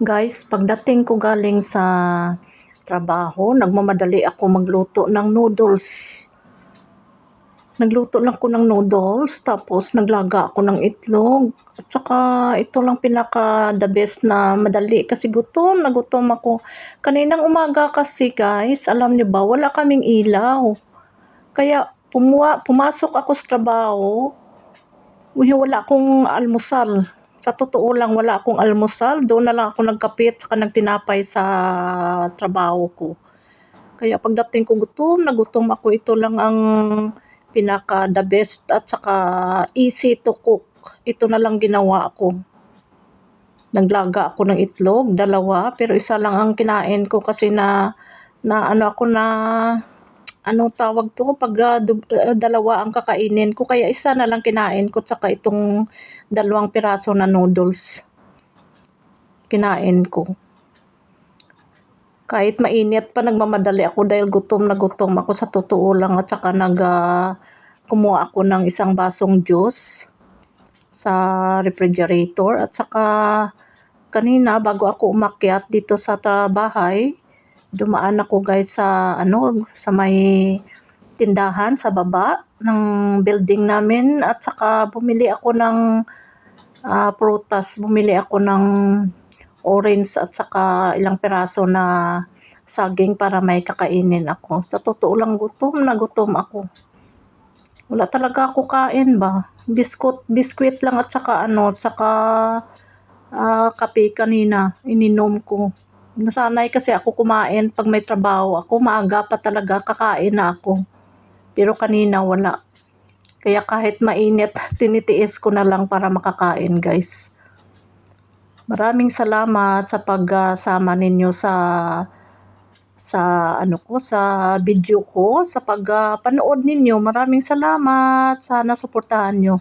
Guys, pagdating ko galing sa trabaho, nagmamadali ako magluto ng noodles. Nagluto lang ko ng noodles, tapos naglaga ako ng itlog. At saka ito lang pinaka the best na madali kasi gutom na gutom ako. Kaninang umaga kasi guys, alam niyo ba, wala kaming ilaw. Kaya pumasok ako sa trabaho, wala akong almusal. Sa totoo lang, wala akong almusal. Doon na lang ako nagkape at saka nagtinapay sa trabaho ko. Kaya pagdating ko gutom na gutom ako, ito lang ang pinaka the best at saka easy to cook. Ito na lang ginawa ko. Naglaga ako ng itlog, 2, pero isa lang ang kinain ko kasi anong tawag to, pag 2 ang kakainin ko, kaya isa na lang kinain ko, tsaka itong 2 piraso na noodles kinain ko. Kahit mainit pa, nagmamadali ako dahil gutom na gutom ako sa totoo lang, at saka kumuha ako ng isang basong juice sa refrigerator. At saka kanina bago ako umakyat dito sa bahay, dumaan ako guys sa may tindahan sa baba ng building namin, at saka bumili ako ng prutas. Bumili ako ng orange at saka ilang piraso na saging para may kakainin ako. Sa totoo lang, gutom na gutom ako. Wala talaga ako kain ba. Biskwit lang at saka kape kanina ininom ko. Nasanay kasi ako kumain pag may trabaho ako, maaga pa talaga kakain na ako. Pero kanina wala. Kaya kahit mainit, tinitiis ko na lang para makakain guys. Maraming salamat sa pagsama ninyo sa video ko, sa pagpanood ninyo. Maraming salamat. Sana suportahan nyo.